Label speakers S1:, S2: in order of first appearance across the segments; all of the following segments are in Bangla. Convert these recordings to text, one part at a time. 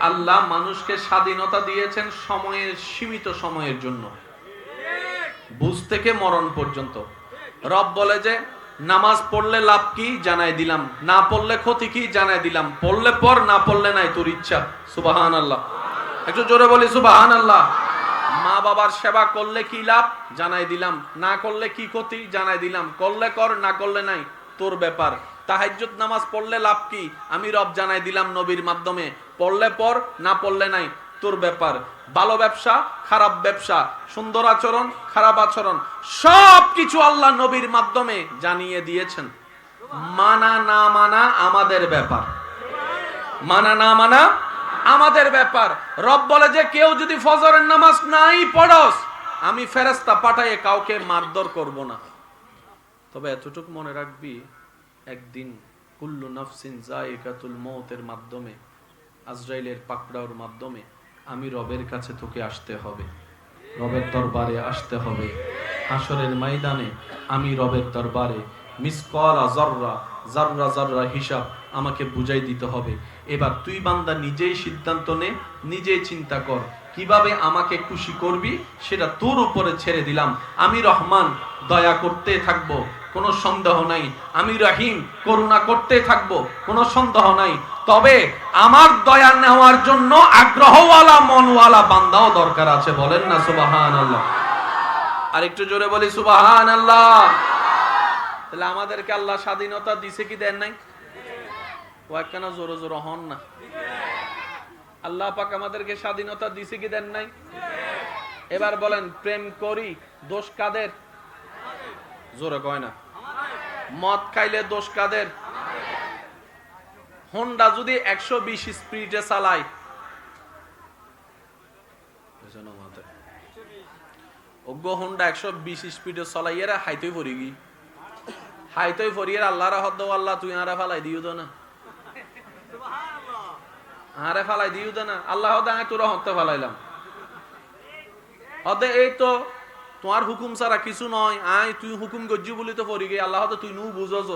S1: আল্লাহ মানুষকে স্বাধীনতা দিয়েছেন সময়ের, সীমিত সময়ের জন্য, বুঝ থেকে মরণ পর্যন্ত। রব বলে যে নামাজ পড়লে লাভ কি জানাই দিলাম, না পড়লে ক্ষতি কি জানাই দিলাম, পড়লে পর, না পড়লে নাই, তোর ইচ্ছা। সুবহানাল্লাহ, একটু জোরে বলি সুবহানাল্লাহ। মা বাবার সেবা করলে কি লাভ জানাই দিলাম, না করলে কি ক্ষতি জানাই দিলাম, করলে কর, না করলে নাই, তোর ব্যাপার। তাহাজ্জুদ নামাজ পড়লে লাভ কি আমি রব জানাই দিলাম নবীর মাধ্যমে, পড়লে পর, না পড়লে নাই, তোর ব্যাপার। ভালো ব্যবসা, খারাপ ব্যবসা, সুন্দর আচরণ, খারাপ আচরণ, সব কিছু আল্লাহ নবীর মাধ্যমে জানিয়ে দিয়েছেন। মানা না মানা আমাদের ব্যাপার, মানা না মানা আমাদের ব্যাপার। রব বলে যে কেউ যদি ফজরের নামাজ নাই পড়স, আমি ফেরেশতা পাঠায়ে কাউকে মারধর করব না। তবে এতটুকু মনে রাখবি, একদিন কুল্লু নাফসিন যায়িকাতুল মউতের মাধ্যমে, আজরাইলের পাকড়াওর মাধ্যমে আমি রবের কাছে তোকে আসতে হবে, রবের দরবারে আসতে হবে। হাসরের ময়দানে আমি রবের দরবারে মিসকালা যাররা, যাররা যাররা হিসাব আমাকে বুঝাই দিতে হবে। এবার তুই বান্দা নিজেই সিদ্ধান্ত নে, নিজেই চিন্তা কর কিভাবে আমাকে খুশি করবি, সেটা তোর উপরে ছেড়ে দিলাম। আমি রহমান, দয়া করতে থাকবো, কোনো সন্দেহ নাই। আমি রহিম, করুণা করতে থাকবো, কোনো সন্দেহ নাই। তবে আমার দয়া নেওয়ার জন্য আগ্রহওয়ালা, মনওয়ালা বান্দাও দরকার আছে। বলেন না সুবহানাল্লাহ। আর একটু জোরে বলি সুবহানাল্লাহ। তাহলে আমাদেরকে আল্লাহ স্বাধীনতা দিছে কি দেন নাই? ওয়া কেন জোরে জোরে হন না? আল্লাহ পাক আমাদেরকে স্বাধীনতা দিছে কি দেন নাই? এবার বলেন, প্রেম করি, দোষ কাদের? জোরে কয় না। মদ খাইলে দোষ কাদের? হোন্ডা যদি 120 স্পিডে চালায়, ওগো হোন্ডা 120 স্পিডে চলাইয়েরা হাইতই পড়ি গি, হাইতই পড়িয়ে আল্লাহর হদ দাও, আল্লাহ তুই আরে ফালাই দিও দে না, আরে ফালাই দিও দে না, আল্লাহ হদ আমি তোরা হতে ফালাইলাম। হদে এই তো তোমার হুকুম ছাড়া কিছু নয়, আয় তুই হুকুম গজ্জি বলি তো পড়ি গে, আল্লাহ হদ তুই নু বুঝছ,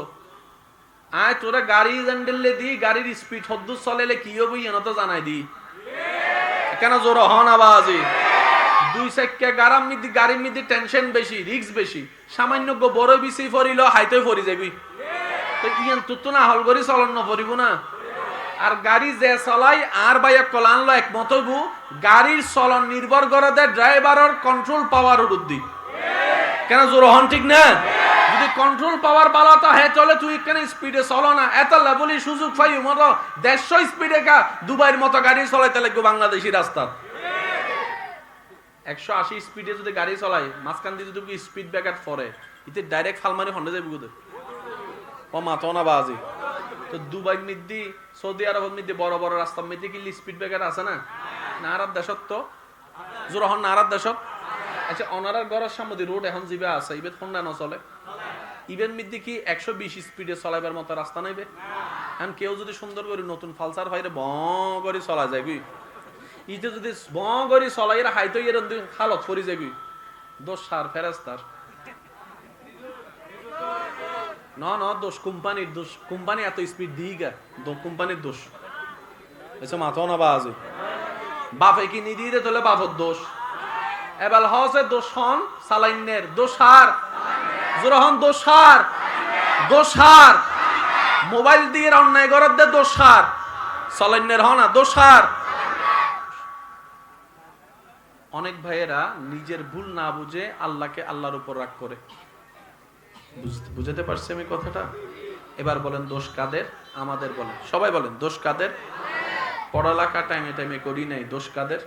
S1: আয় তোরা গাড়ি জানডেলে দি, গাড়ির স্পিড হদ্দু চলেলে কি হবে এনে তো জানাই দি। কেন জোর হন আবাজি? দুই চাক্কা গাড়ির মধ্যে টেনশন বেশি, রিস্ক বেশি। সামান্য বড় বিচি ফরিল হাইতই ফরি যাবি, তো ইয়ান তো না হল করি চলন নপরিব না। আর গাড়ি যে চলাই আর বাইক কলানলো একমত হইব, গাড়ির চলন নির্ভর করে দেয় ড্রাইভারের কন্ট্রোল পাওয়ার উদ্দি। কেন জোর হন ঠিক না? যদি কন্ট্রোল পাওয়ার বালাতা হে চলে, তুই কেন স্পিডে চলো না? এত লেভেলি সুযোগ পাই মতো 150 স্পিডে কা দুবাইয়ের মতো গাড়ি চলাইতে লাগবে বাংলাদেশি রাস্তা। 180 স্পিডে যদি গাড়ি চলাই, মাঝখান দিয়ে যদি স্পিড ব্রেকার পরে, এতে ডাইরেক্ট ফালমারি হন্ডে যাবে কোথায়? ও মাথা না বাজি। তো দুবাই মিদ্দি, সৌদি আরব মিদ্দি বড় বড় রাস্তার মধ্যে কি স্পিড ব্রেকার আছে না? নারার দেশত তো জোর হন, নারার দেশত। আচ্ছা, অনারার ঘরের সামনে রোড এখন জিবা আছে, ইবেদ হোন্ডা না চলে, ইভেন মিদ্দি কি 120 স্পিডে চলাইবার মতো রাস্তা নাইবে? এখন কেউ যদি সুন্দর করে নতুন ফালসার ভাইরে ব করে চলা যাবি, ইতে যদি ব করে চলাই হাইতো এর হালত পরি যাবি, দোষ সার ফেরেস্তার না, না দোষ কোম্পানির দোষ। কোম্পানি এত স্পিড দিই গা, কোম্পানির দোষ। এসে মাথাও না বাজে, বাপে কি নিদি দে তোলে বাপর দোষ। এবার হসে দোষ হন সালাইনের দোষার, জোরহন দোষার, দোষার মোবাইল দিয়ে অন্যায় করার দে দোষার, সালাইনের হন না দোষার। অনেক ভাইয়েরা নিজের ভুল না বুঝে আল্লাহকে আল্লাহর উপর রাগ করে। বুঝতে পারছি আমি কথাটা? এবার বলেন দোষ কাদের? আমাদের। বলেন সবাই, বলেন দোষ কাদের? পড়ালেখা টাইমে টাইমে করি নাই, দোষ কাদের?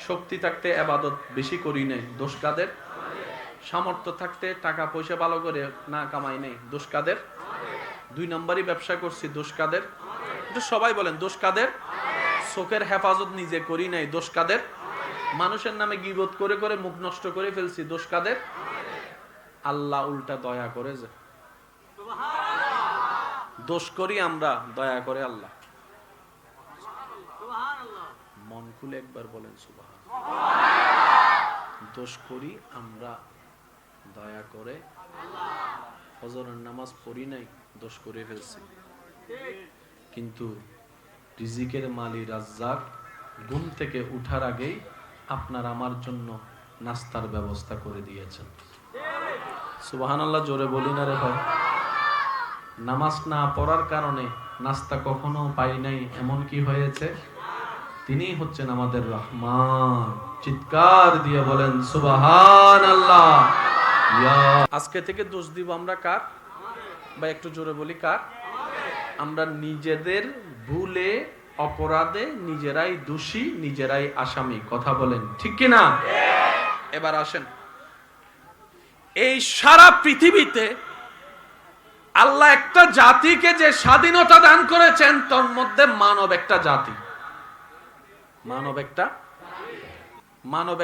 S1: শক্তি থাকতে ইবাদত বেশি করি নাই, দোষ কাদের? সামর্থ্য থাকতে টাকা পয়সা ভালো করে না কামাই নাই, দোষ কাদের? 2 নম্বরই ব্যবসা করছি, দোষ কাদের? এটা সবাই বলেন দোষ কাদের? চোখের হেফাজত নিজে করি নাই, দোষ কাদের? মানুষের নামে গীবত করে করে মুখ নষ্ট করে ফেলছি, দোষ কাদের? আল্লাহ উল্টা দয়া করে যে দোষ করি আমরা, দয়া করে আল্লাহ। মন খুলে একবার বলেন সুবহানাল্লাহ। দোষ করি আমরা, দয়া করে ফজরের নামাজ পড়ি নাই, দোষ করে ফেলছি। কিন্তু রিজিকের মালিক রাজ্জাক ঘুম থেকে উঠার আগেই আপনার আমার জন্য নাস্তার ব্যবস্থা করে দিয়েছেন। সুবহানাল্লাহ, জোরে বলি না রে ভাই। নামাজ না পড়ার কারণে নাস্তা কখনো পাই নাই এমন কি হয়েছে? তিনি হচ্ছেন আমাদের রহমান। চিৎকার দিয়ে বলেন সুবহানাল্লাহ। আজকে থেকে দোষ দিব আমরা কার? বা একটু জোরে বলি কার? আমরা নিজেদের ভুলে অপরাধে নিজেরাই দোষী, নিজেরাই আসামি। কথা বলেন ঠিক কি না? এবার আসেন, এই সারা পৃথিবীতে আল্লাহ একটা জাতিকে যে স্বাধীনতা দান করেছেন, তার মধ্যে মানব একটা জাতি, মানব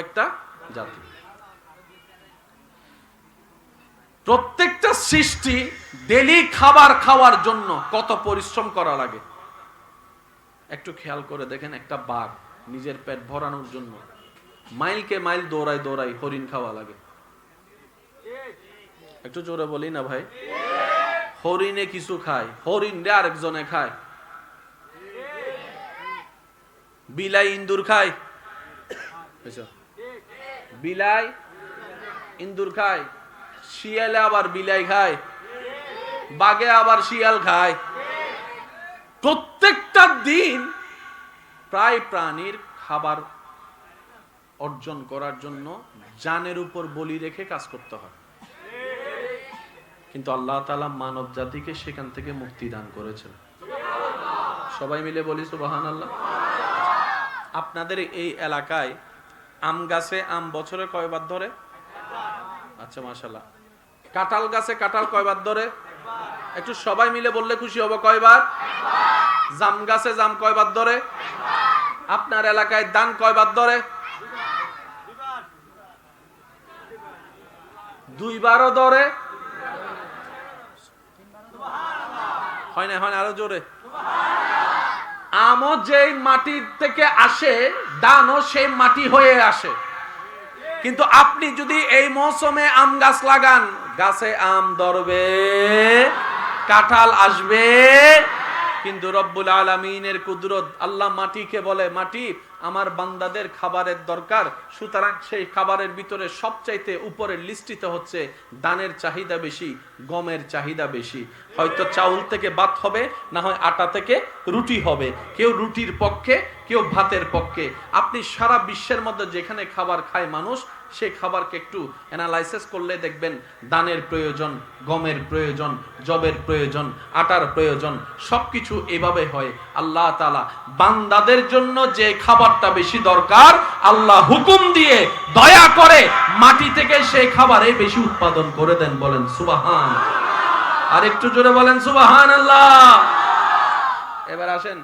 S1: একটা জাতি। প্রত্যেকটা সৃষ্টি ডেলি খাবার খাওয়ার জন্য কত পরিশ্রম করা লাগে একটু খেয়াল করে দেখেন। একটা বাঘ নিজের পেট ভরানোর জন্য মাইলকে মাইল দৌড়াই হরিণ খাওয়া লাগে। একটু জোরে বলি না ভাই। হরিণে কিছু খায়, হরিণ রে আরেকজনে খায়। বিলাই ইন্দুর খায়, বিলাই ইন্দুর খায়, শিয়ালে আবার বিলাই খায়, বাঘে আবার শিয়াল খায়। প্রত্যেকটা দিন প্রায় প্রাণীর খাবার অর্জন করার জন্য জানের উপর বলি রেখে কাজ করতে হয়। কিন্তু আল্লাহ তাআলা মানব জাতিকে সেখান থেকে মুক্তি দান করেছেন। সবাই মিলে বলি সুবহানাল্লাহ। আপনাদের এই এলাকায় আম গাছে আম বছরে কয়বার ধরে? আচ্ছা মাশাআল্লাহ। কাঁঠাল গাছে কাঁঠাল কয়বার ধরে? একটু সবাই মিলে বললে খুশি হব। কয়বার? জাম গাছে জাম কয়বার ধরে? আপনার এলাকায় ধান কয়বার ধরে? দুইবারও ধরে? হয় না, আরো জোরে। আমও যেই মাটি থেকে আসে, ধানও সেই মাটি হয়ে আসে। কিন্তু আপনি যদি এই মৌসুমে আম গাছ লাগান, গাছে আম ধরবে, কাঁঠাল আসবে। কিন্তু রব্বুল আলামিনের কুদরত, আল্লাহ মাটিকে বলে, মাটি আমার বান্দাদের খাবারের দরকার, সুতরাং সেই খাবারের ভিতরে সবচাইতে উপরের লিস্টিতে হচ্ছে ধানের চাহিদা বেশি, গমের চাহিদা বেশি। হয়তো চাউল থেকে ভাত হবে, না হয় আটা থেকে রুটি হবে। কেউ রুটির পক্ষে, কেউ ভাতের পক্ষে। আপনি সারা বিশ্বের মধ্যে যেখানে খাবার খায় মানুষ, সেই খাবারকে একটু অ্যানালাইসিস করলে দেখবেন ধানের প্রয়োজন, গমের প্রয়োজন, জবের প্রয়োজন, আটার প্রয়োজন। সবকিছু এভাবে হয়। আল্লাহ তাআলা বান্দাদের জন্য যে খাবারটা বেশি দরকার, আল্লাহ হুকুম দিয়ে দয়া করে মাটি থেকে সেই খাবারে বেশি উৎপাদন করে দেন। বলেন সুবহান। আর একটু জোরে বলেন সুবহানাল্লাহ। এবার আসেন,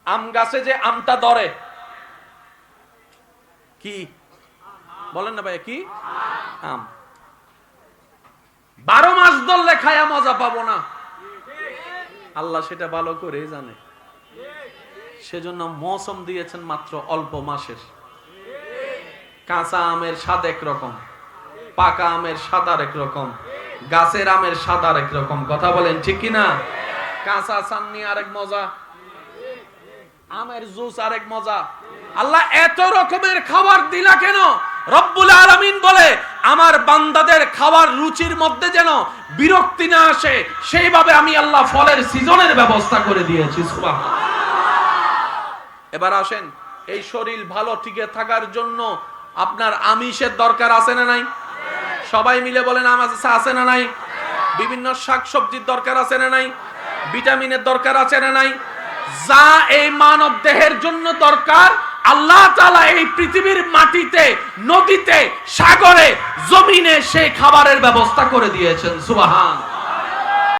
S1: আম গাছে যে আমটা ধরে কি বলেন না ভাই? কি আম? 12 মাস ধরলে খায়া মজা পাবো না, আল্লাহ সেটা ভালো করে জানে। সেজন্য মৌসুম দিয়েছেন মাত্র অল্প মাসের। কাঁচা আমের স্বাদ একরকম, পাকা আমের স্বাদ আরেক রকম, গাছের আমের স্বাদ আরেক রকম। কথা বলেন ঠিক কিনা? কাঁচা চাননি আরেক মজা, আমের জুস আরেক মজা। আল্লাহ এত রকমের খাবার দিলা কেন? রব্বুল আলামিন বলে, আমার বান্দাদের খাবার রুচির মধ্যে যেন বিরক্তি না আসে, সেইভাবে আমি আল্লাহ ফলের সিজনের ব্যবস্থা করে দিয়েছি। সুবহানাল্লাহ। এবার আসেন, এই শরীর ভালো টিকে থাকার জন্য আপনার আমিষের দরকার আছে না নাই? সবাই মিলে বলেন আমিষ আছে না নাই? বিভিন্ন শাকসবজির দরকার আছে না নাই? ভিটামিনের দরকার আছে না নাই? যা এই মানব দেহের জন্য দরকার, আল্লাহ তাআলা এই পৃথিবীর মাটিতে, নদীতে, সাগরে, জমিনে সেই খাবারের ব্যবস্থা করে দিয়েছেন। সুবহান।